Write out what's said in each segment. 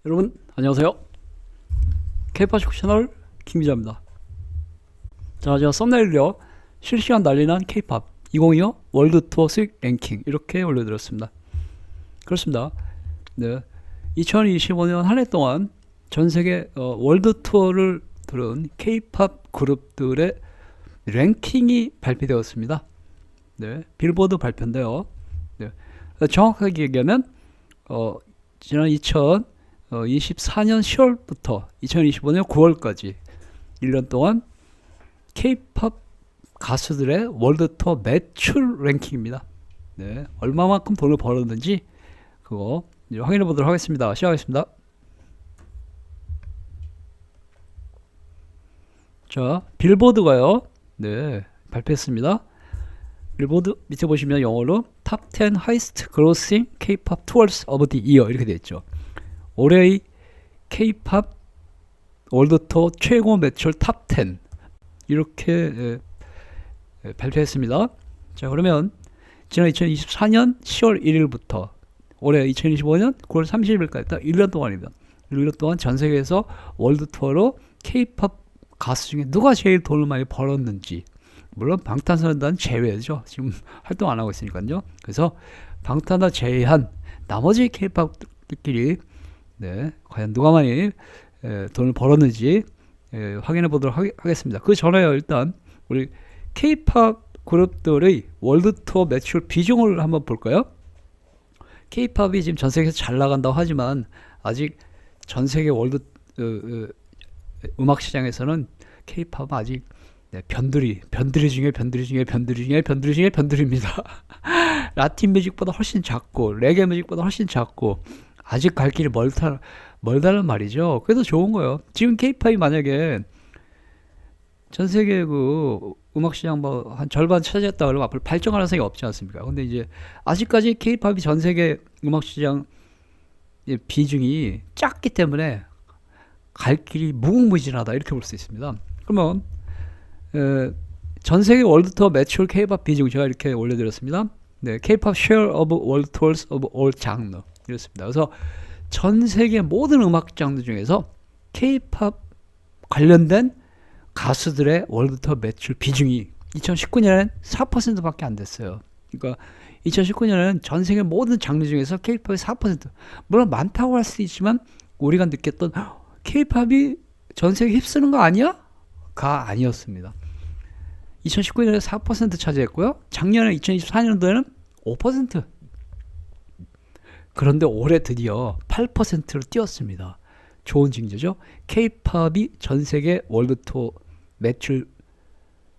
여러분 안녕하세요. K-pop 축구 채널 김기자입니다. 자, 제가 썸네일요 실시간 난리난 K-pop 2025 월드 투어 수익 랭킹 이렇게 올려드렸습니다. 그렇습니다. 네, 2025년 한 해 동안 전 세계 월드 투어를 들은 K-pop 그룹들의 랭킹이 발표되었습니다. 네, 빌보드 발표인데요. 네, 정확하게 얘기하면 지난 2024년 10월부터 2025년 9월까지 1년 동안 K-pop 가수들의 월드 투어 매출 랭킹입니다. 네, 얼마만큼 돈을 벌었는지 그거 확인해 보도록 하겠습니다. 시작하겠습니다. 자, 빌보드가요. 네, 발표했습니다. 빌보드 밑에 보시면 영어로 Top 10 Highest Grossing K-pop Tours of the Year 이렇게 되어 있죠. 올해의 K-pop 월드 투어 최고 매출 탑 10 이렇게 발표했습니다. 자, 그러면 지난 2024년 10월 1일부터 올해 2025년 9월 30일까지 딱 1년 동안입니다. 1년 동안 전 세계에서 월드 투어로 K-pop 가수 중에 누가 제일 돈을 많이 벌었는지, 물론 방탄소년단 제외죠. 지금 활동 안 하고 있으니까요. 그래서 방탄을 제외한 나머지 K-pop들끼리 네, 과연 누가 많이 돈을 벌었는지 확인해 보도록 하겠습니다. 그 전에요, 일단 우리 K-pop 그룹들의 월드 투어 매출 비중을 한번 볼까요? K-pop이 지금 전 세계에서 잘 나간다고 하지만 아직 전 세계 월드 음악 시장에서는 K-pop은 아직 변두리 중에 변두리입니다. 라틴 뮤직보다 훨씬 작고 레게 뮤직보다 훨씬 작고 아직 갈 길이 멀다는 말이죠. 그래도 좋은 거예요. 지금 K-팝이 만약에 전 세계 그 음악 시장 뭐 한 절반 차지했다 그러면 앞으로 발전 가능성이 없지 않습니까? 근데 이제 아직까지 K-팝이 전 세계 음악 시장 비중이 작기 때문에 갈 길이 무궁무진하다 이렇게 볼 수 있습니다. 그러면 전 세계 월드 투어 매출 K-팝 비중 제가 이렇게 올려드렸습니다. 네, K-팝 share of world tours of all genre 이렇습니다. 그래서 전 세계 모든 음악 장르 중에서 K-팝 관련된 가수들의 월드 투어 매출 비중이 2019년엔 4%밖에 안 됐어요. 그러니까 2019년에는 전 세계 모든 장르 중에서 K-팝이 4%. 물론 많다고 할 수 있지만 우리가 느꼈던 K-팝이 전 세계 휩쓰는 거 아니야? 가 아니었습니다. 2019년에 4% 차지했고요. 작년에 2024년도에는 5%. 그런데 올해 드디어 8%로 뛰었습니다. 좋은 징조죠. K-팝이 전 세계 월드 투어 매출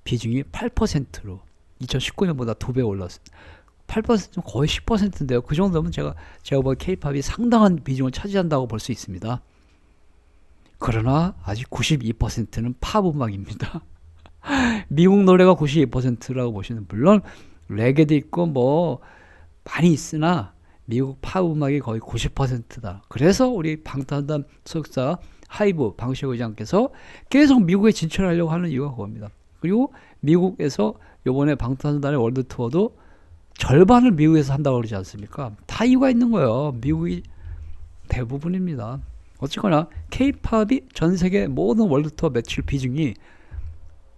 비중이 8%로 2019년보다 2배 올랐습니다. 8%면 거의 10%인데요. 그 정도면 제가 보기엔 K-팝이 상당한 비중을 차지한다고 볼 수 있습니다. 그러나 아직 92%는 팝 음악입니다. 미국 노래가 92%라고 보시는, 물론 레게도 있고 뭐 많이 있으나 미국 팝 음악이 거의 90%다. 그래서 우리 방탄소년단 소속사 하이브 방시혁 의장께서 계속 미국에 진출하려고 하는 이유가 그겁니다. 그리고 미국에서 이번에 방탄소년단의 월드 투어도 절반을 미국에서 한다고 그러지 않습니까? 다 이유가 있는 거예요. 미국이 대부분입니다. 어쨌거나 K-팝이 전 세계 모든 월드 투어 매출 비중이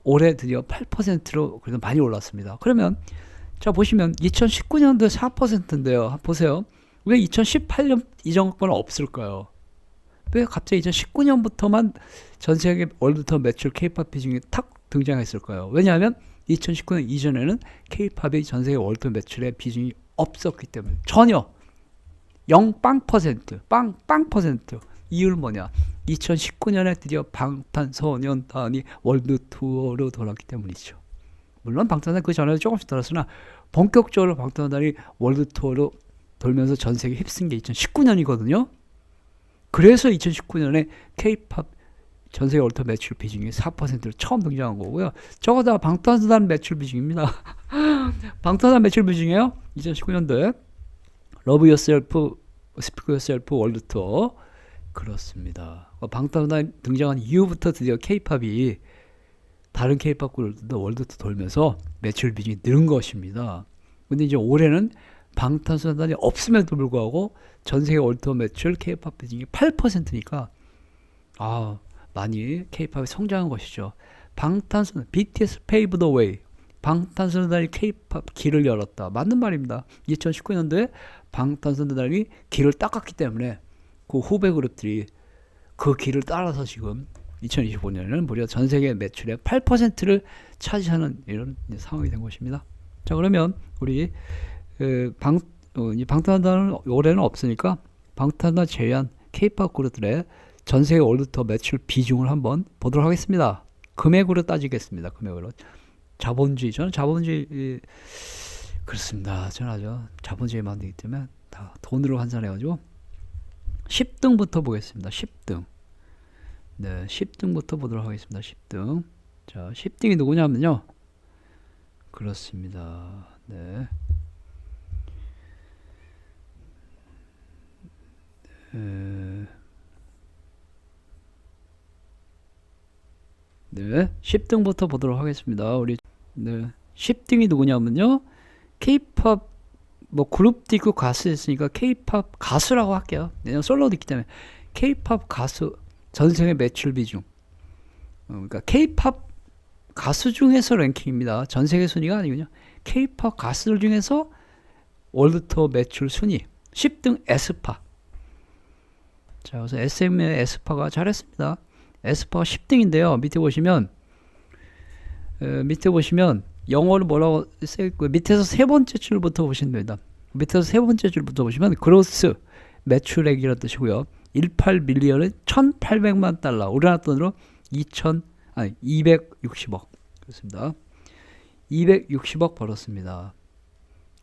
올해 드디어 8%로 그래도 많이 올랐습니다. 그러면 자 보시면 2019년도 4%인데요. 보세요. 왜 2018년 이전 건 없을까요? 왜 갑자기 2019년부터만 전 세계 월드 투어 매출 K-팝 비중이 탁 등장했을까요? 왜냐하면 2019년 이전에는 K-팝이 전 세계 월드 투어 매출의 비중이 없었기 때문에 전혀 0빵%, 빵%. 이유는 뭐냐? 2019년에 드디어 방탄소년단이 월드 투어로 돌아왔기 때문이죠. 물론 방탄소년단 그 전에도 조금씩 돌았으나 본격적으로 방탄소년단이 월드 투어로 돌면서 전 세계 휩쓴 게 2019년이거든요. 그래서 2019년에 K-팝 전 세계 월드 투어 매출 비중이 4%로 처음 등장한 거고요. 저거 다 방탄소년단 매출 비중입니다. 방탄소년단 매출 비중이에요. 2019년도에 러브 유어셀프, 스피크 유어셀프 월드 투어. 그렇습니다. 방탄소년단 등장한 이후부터 드디어 K-팝이 다른 K-팝 그룹들도 월드 투어 돌면서 매출 비중이 늘은 것입니다. 근데 이제 올해는 방탄소년단이 없음에도 불구하고 전 세계 월드 투어 매출 K-팝 비중이 8%니까 많이 K-팝이 성장한 것이죠. 방탄소년단 BTS paved the way. 방탄소년단이 K-팝 길을 열었다. 맞는 말입니다. 2019년도에 방탄소년단이 길을 닦았기 때문에 그 후배 그룹들이 그 길을 따라서 지금 2025년에는 무려 전 세계 매출의 8%를 차지하는 이런 상황이 된 것입니다. 자, 그러면 우리 방탄소년단은 올해는 없으니까 방탄소년단 제외한 K-팝 그룹들의 전 세계 월드 투어 매출 비중을 한번 보도록 하겠습니다. 금액으로 따지겠습니다. 금액으로. 자본주의, 저는 자본주의 그렇습니다. 저는 아주 자본주의만 되기 때문에 다 돈으로 환산해가지고 10등부터 보겠습니다. 10등. 네, 10등부터 보도록 하겠습니다. 10등. 자, 10등이 누구냐면요. 그렇습니다. 네. 네, 10등부터 보도록 하겠습니다. 우리 10등이 누구냐면요. K-팝 뭐 그룹도 있고 가수 있으니까 K-팝 가수라고 할게요. 왜냐면 솔로도 있기 때문에 K-팝 가수 전 세계 매출 비중. 그러니까 K-팝 가수 중에서 랭킹입니다. 전 세계 순위가 아니군요. K-팝 가수들 중에서 월드 투어 매출 순위 10등 에스파. 자, 그래서 SM의 에스파가 잘했습니다. 에스파가 10등인데요. 밑에 보시면 영어를 뭐라고 써있고 밑에서 세 번째 줄부터 보시면 됩니다. 밑에서 세 번째 줄부터 보시면 그로스 매출액이라는 뜻이고요. 18밀리언은 1800만 달러, 우리나라 돈으로 260억. 그렇습니다. 260억 벌었습니다.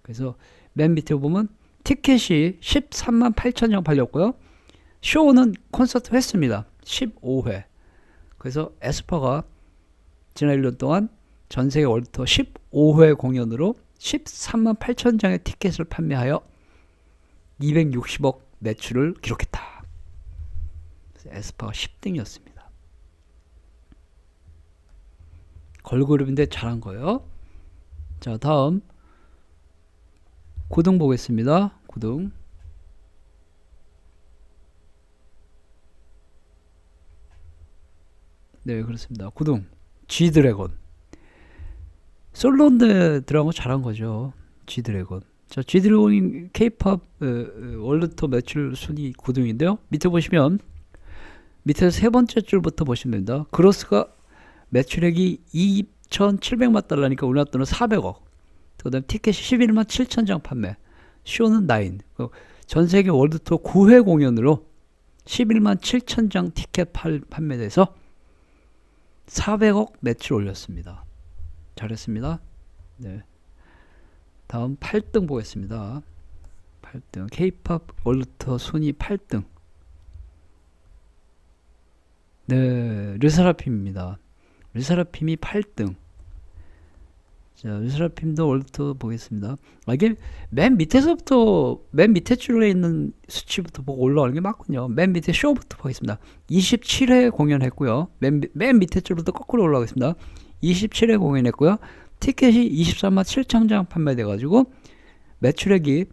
그래서 맨 밑에 보면 티켓이 13만 8천 장 팔렸고요. 쇼는 콘서트 횟수입니다. 15회. 그래서 에스파가 지난 1년 동안 전 세계 월드투어 15회 공연으로 13만 8천 장의 티켓을 판매하여 260억 매출을 기록했다. 그래서 에스파가 10등이었습니다. 걸그룹인데 잘한 거예요. 자, 다음 9등 보겠습니다. 9등. 네, 그렇습니다. 9등 G드래곤. 솔로인데 들어간 거 잘한 거죠. G드래곤. 자, G드래곤이 K-팝 월드투어 매출 순위 9등인데요. 밑에 보시면 밑에서 세 번째 줄부터 보시면 됩니다. 그로스가 매출액이 2,700만 달러니까 우리나라 돈은 400억. 그 다음에 티켓이 11만 7천 장 판매. 쇼는 9. 전 세계 월드투어 9회 공연으로 11만 7천 장 티켓 판매돼서 400억 매출 올렸습니다. 잘했습니다. 네. 다음 8등 보겠습니다. 8등 K-팝 월드투어 순위 8등. 네, 르세라핌입니다. 르세라핌이 8등. 자, 르세라핌도 월드투어 보겠습니다. 이게 맨 밑에서부터 맨 밑에 줄에 있는 수치부터 보고 올라가는 게 맞군요. 맨 밑에 쇼부터 보겠습니다. 27회 공연했고요. 맨 밑에 줄부터 거꾸로 올라가겠습니다. 27회 공연했고요. 티켓이 23만 7천 장 판매돼 가지고 매출액이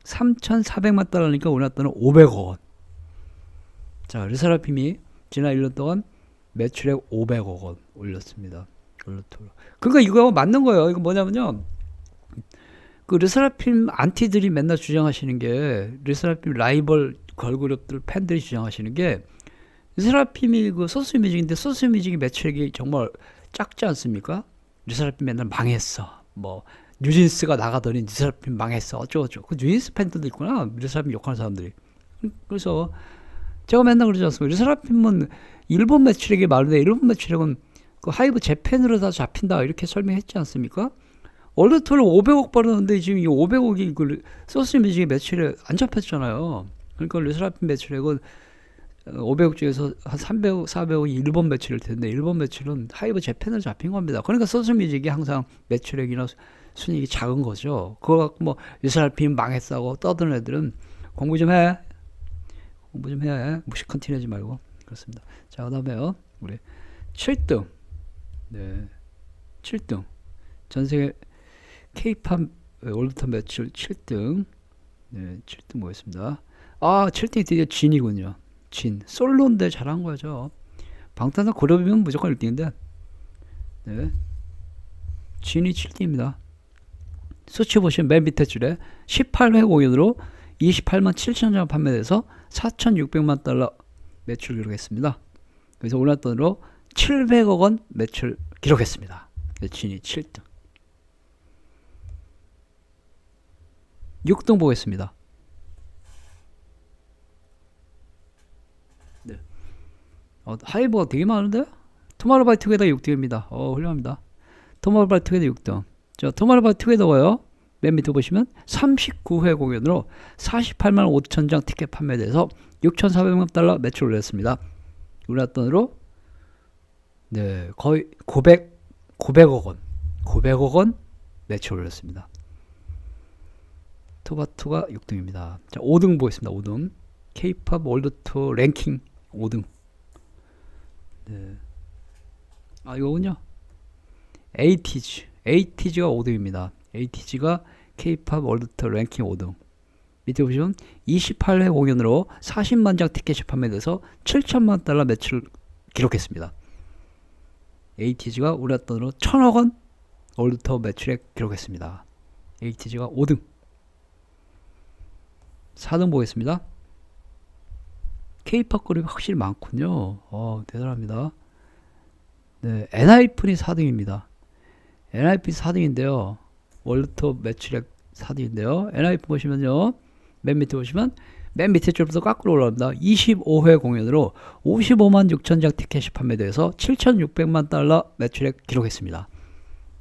3,400만 달러니까 우리나라 돈은 500억 원. 자, 르세라핌이 지난 1년 동안 매출액 500억 원 올렸습니다. 그러니까 이거 맞는 거예요. 이거 뭐냐면요. 그 르세라핌 안티들이 맨날 주장하시는 게, 르세라핌 라이벌 걸그룹들 팬들이 주장하시는 게, 르세라핌이 그 소스뮤직인데 소스뮤직이 매출액이 정말 작지 않습니까? 르세라핌 맨날 망했어. 뭐 뉴진스가 나가더니 르세라핌 망했어. 어쩌고저쩌고. 그 뉴진스 팬들도 있구나. 르세라핌 욕하는 사람들이. 그래서 제가 맨날 그러지 않습니까? 르세라핌은 일본 매출액이 많은데 일본 매출액은 그 하이브 재팬으로 다 잡힌다 이렇게 설명했지 않습니까? 월드투어를 500억 벌었는데 지금 이 500억이 그 소스뮤직의 매출에 안 잡혔잖아요. 그러니까 르세라핌 매출액은 500억 중에서 한 300억, 400억이 일본 매출일 텐데 일본 매출은 하이브 재팬으로 잡힌 겁니다. 그러니까 소스뮤직이 항상 매출액이나 순이익이 작은 거죠. 그거 갖고 뭐 르세라핌 망했다고 떠드는 애들은 공부 좀 해. 무식 컨티뉴하지 말고. 그렇습니다. 자, 그 다음에요. 우리 7등. 네. 7등. 전세계 K-팝 월드톱 매출 7등. 네, 7등 뭐였습니다. 아, 7등이 드디어 진이군요. 진. 솔로인데 잘한 거죠. 방탄소년 그룹이면 무조건 1등인데. 네. 진이 7등입니다. 수치 보시면 맨 밑에 줄에 18회 공연으로 28만 7천 장 판매돼서 4,600만 달러 매출 기록했습니다. 그래서 우리나라 돈으로 700억 원 매출 기록했습니다. 진이 7등. 6등 보겠습니다. 네. 하이브가 되게 많은데? 투마로우바이 투게더 6등입니다. 훌륭합니다. 투마로우바이 투게더 6등. 자, 투마로우바이 투게더가요. 맨 밑에 보시면 39회 공연으로 48만 5천 장 티켓 판매돼서 6,400만 달러 매출 올렸습니다. 우리나라 돈으로 네, 거의 900억 원 매출 올렸습니다. 투바투가 6등입니다. 자, 5등 보겠습니다. 5등. K-pop 월드 투어 랭킹 5등. 네. 아, 이거군요. 에이티즈가 5등입니다. 에이티즈가 K-pop 월드 투어 랭킹 5등. 밑에 보시면 28회 공연으로 40만 장 티켓이 판매돼서 7천만 달러 매출 기록했습니다. 에이티즈가 우리나라 돈으로 1,000억 원 월드 투어 매출액 기록했습니다. 에이티즈가 5등. 4등 보겠습니다. K-pop 그룹이 확실히 많군요. 대단합니다. 네, 엔하이픈이 4등입니다. 엔하이픈이 4등인데요. 월드 투어 매출액 4등인데요. 엔하이픈 보시면요. 맨 밑에 보시면 맨 밑에 줄부터 거꾸로 올라갑니다. 25회 공연으로 55만 6천 장 티켓이 판매돼서 7,600만 달러 매출액 기록했습니다.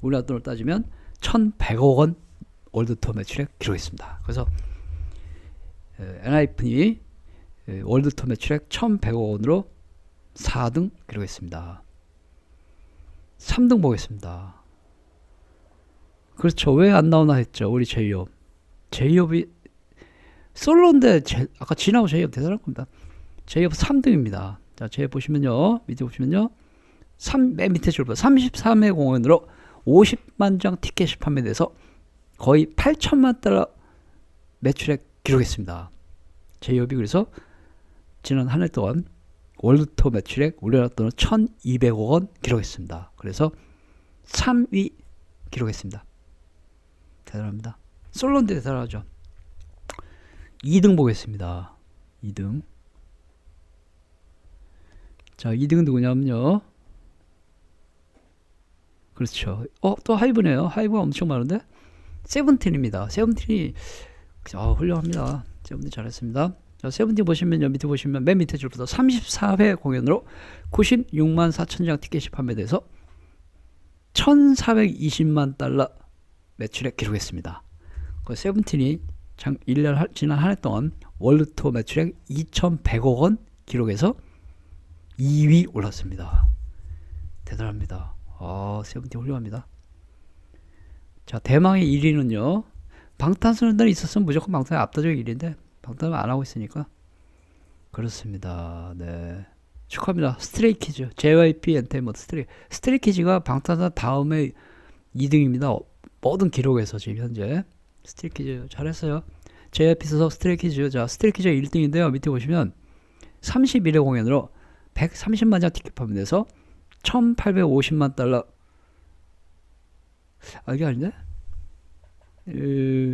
우리나라 돈으로 따지면 1,100억 원 월드 투어 매출액 기록했습니다. 그래서 엔하이픈이 월드 투어 매출액 1,100억 원으로 4등 기록했습니다. 3등 보겠습니다. 그렇죠. 왜 안 나오나 했죠. 우리 제이홉. 제이홉이 솔로인데 아까 진하고 제이홉 대단한 겁니다. 제이홉 3등입니다. 자, 제이홉 보시면요. 밑에 보시면요. 맨 밑에 줄보 33회 공연으로 50만 장 티켓이 판매돼서 거의 8천만 달러 매출액 기록했습니다. 제이홉이 그래서 지난 한 해 동안 월드 투어 매출액 우리나라 돈으로 1,200억 원 기록했습니다. 그래서 3위 기록했습니다. 대단합니다. 솔로인데 대단하죠. 2등 보겠습니다. 2등. 자, 2등은 누구냐면요. 그렇죠. 또 하이브네요. 하이브가 엄청 많은데 세븐틴입니다. 세븐틴이 훌륭합니다. 세븐틴 잘했습니다. 자, 세븐틴 보시면요. 밑에 보시면 맨 밑에 줄부터 34회 공연으로 96만 4천 장 티켓이 판매돼서 1,420만 달러 매출액 기록했습니다. 그 세븐틴이 지난 한 해 동안 월드 투어 매출액 2,100억 원 기록해서 2위 올랐습니다. 대단합니다. 세븐틴 훌륭합니다. 자, 대망의 1위는요. 방탄소년단이 있었으면 무조건 방탄이 압도적인 1위인데 방탄은 안 하고 있으니까 그렇습니다. 네, 축하합니다. 스트레이키즈, JYP 엔터테인먼트 스트레이키즈가 방탄소년단 다음에 2등입니다. 모든 기록에서 지금 현재 스트레이키즈 잘했어요. JYP 소속 스트레이키즈. 자, 스트레이키즈가 1등인데요. 밑에 보시면 31회 공연으로 130만 장 티켓 판매돼서 1,850만 달러. 이게 아닌데? 1억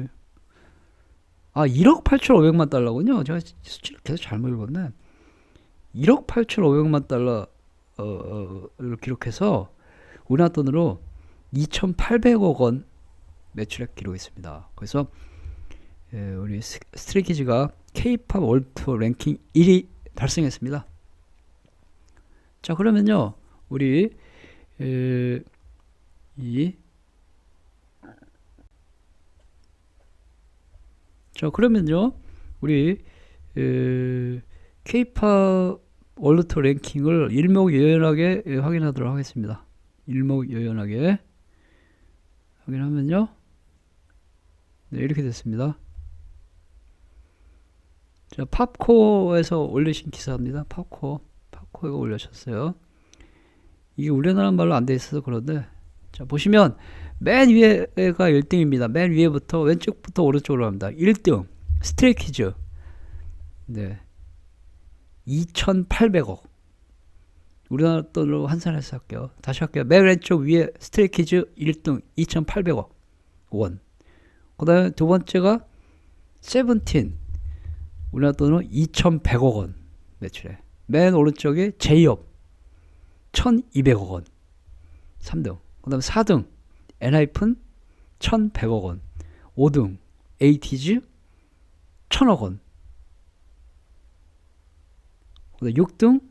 8,500만 달러군요. 제가 수치를 계속 잘못 읽었네. 1억 8,500만 달러를 기록해서 우리나라 돈으로 2,800억 원 매출액 기록했습니다. 그래서 우리 스트레이키즈가 K-pop 월드 투어 랭킹 1위 달성했습니다. 자, 그러면요. 우리 우리 K-pop 월드 투어 랭킹을 일목요연하게 확인하도록 하겠습니다. 일목요연하게 확인하면요. 네, 이렇게 됐습니다. 자, 팝코어에서 올리신 기사입니다. 팝코어가 올려셨어요. 이게 우리나라 말로 안 돼 있어서 그런데, 자, 보시면 맨 위에가 1등입니다. 맨 위에부터 왼쪽부터 오른쪽으로 갑니다. 1등 스트레이키즈. 네. 2,800억. 우리나라 돈으로 환산해서 할게요. 다시 할게요. 맨 왼쪽 위에 스트레이키즈 1등 2,800억 원. 그 다음에 두 번째가 세븐틴. 우리나라 돈으로 2,100억 원 매출해. 맨 오른쪽에 제이홉 1,200억 원. 3등. 그 다음에 4등 엔하이픈 1,100억 원. 5등 에이티즈 1,000억 원. 그 다음에 6등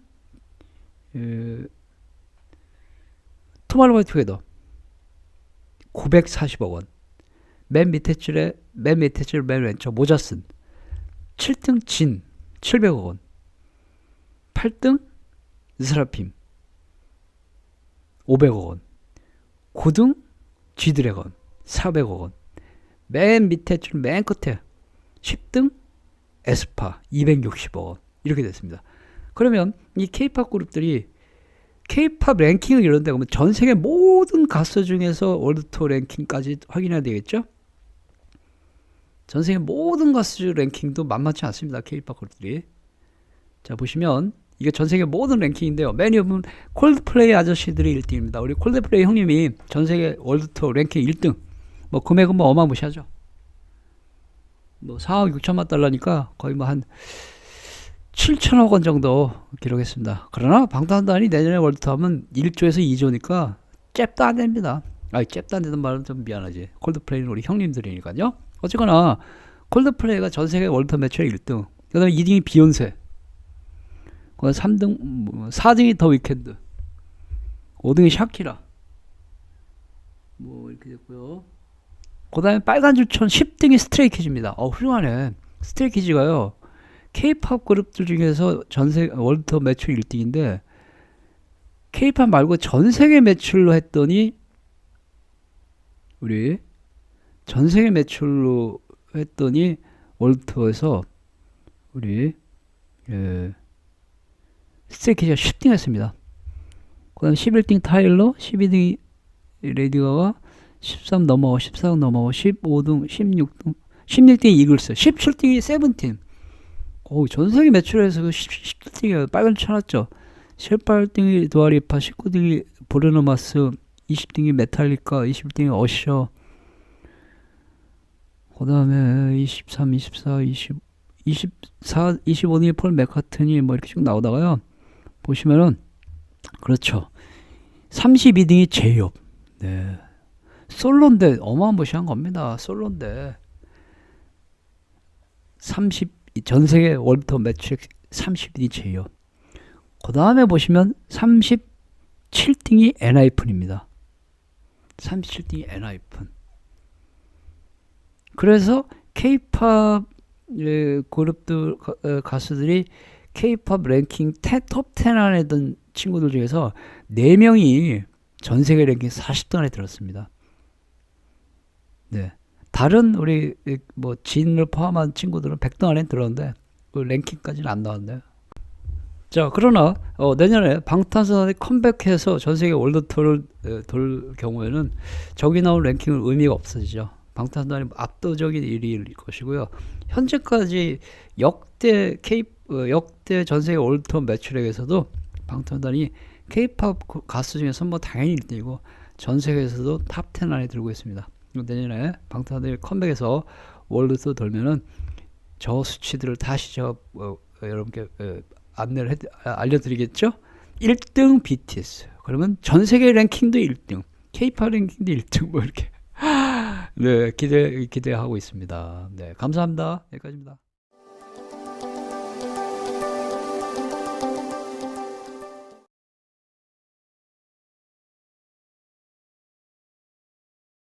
투마로우바이투게더 940억 원. 맨 밑에 줄에 맨 왼쪽 모자슨 7등 진 700억 원. 8등 르세라핌 500억 원. 9등 G드래곤 400억 원. 맨 밑에 줄 맨 끝에 10등 에스파 260억 원. 이렇게 됐습니다. 그러면 이 K-팝 그룹들이 K-팝 랭킹을 이런데 보면 전 세계 모든 가수 중에서 월드 투어 랭킹까지 확인해야 되겠죠? 전 세계 모든 가수 랭킹도 만만치 않습니다. K-팝 그룹들이. 자, 보시면 이게 전 세계 모든 랭킹인데요. 맨 위에 보면 콜드플레이 아저씨들이 1등입니다. 우리 콜드플레이 형님이 전 세계 월드 투어 랭킹 1등. 뭐 금액은 뭐 어마무시하죠. 뭐 4억 6천만 달러니까 거의 뭐 한 7천억 원 정도 기록했습니다. 그러나 방탄소년단이 내년에 월드투어 하면 1조에서 2조니까 잽도 안 됩니다. 아니, 잽도 안 되는 말은 좀 미안하지. 콜드플레이는 우리 형님들이니까요. 어쨌거나 콜드플레이가 전 세계 월드투어 매출의 1등. 그 다음에 2등이 비욘세. 그 다음에 3등, 4등이 더 위켄드. 5등이 샤키라. 뭐 이렇게 됐고요. 그 다음에 빨간 줄천 10등이 스트레이키즈입니다. 훌륭하네. 스트레이키즈가요. K-팝 그룹들 중에서 전세계 월드투어 매출 1등인데 K-팝 말고 전세계 매출로 했더니 우리 전세계 매출로 했더니 월드투어에서 우리 스트레이키즈가 10등 했습니다. 그 다음 11등 타일러, 12등 레이디 가가, 13 넘어와, 14등 넘어와, 15등, 16등, 16등이 이글스, 17등이 세븐틴. 전세계 매출에서 17등이 빨간 쳐놨죠. 18등이 두아리파, 19등이 브루노마스, 20등이 메탈리카, 21등이 어셔. 그 다음에 23, 24, 24, 25등이 폴 맥카트니 뭐 이렇게 쭉 나오다가요. 보시면은 그렇죠. 32등이 제이홉. 네. 솔로인데 어마무시한 겁니다. 솔로인데 전세계 월드투어 매출 30등이 제이홉. 그 다음에 보시면 37등이 엔하이픈입니다. 37등이 엔하이픈. 그래서 K-팝 그룹들 가수들이 K-팝 랭킹 톱 10 안에 든 친구들 중에서 4명이 전세계 랭킹 40등 안에 들었습니다. 네. 다른 우리 뭐 진을 포함한 친구들은 100등 안에 들었는데 그 랭킹까지는 안 나왔네요. 자, 그러나 내년에 방탄소년단이 컴백해서 전세계 월드 투어를 돌 경우에는 저기 나온 랭킹은 의미가 없어지죠. 방탄소년단이 압도적인 1위일 것이고요. 현재까지 역대 전세계 월드 투어 매출액에서도 방탄소년단이 K-팝 가수 중에서 뭐 당연히 1등이고 전 세계에서도 탑 10 안에 들고 있습니다. 내년에 방탄소년단이 컴백해서 월드 투어 돌면은 저 수치들을 다시 여러분께 알려드리겠죠? 1등 BTS. 그러면 전 세계 랭킹도 1등, K-팝 랭킹도 1등 뭐 이렇게 네, 기대하고 있습니다. 네, 감사합니다. 여기까지입니다.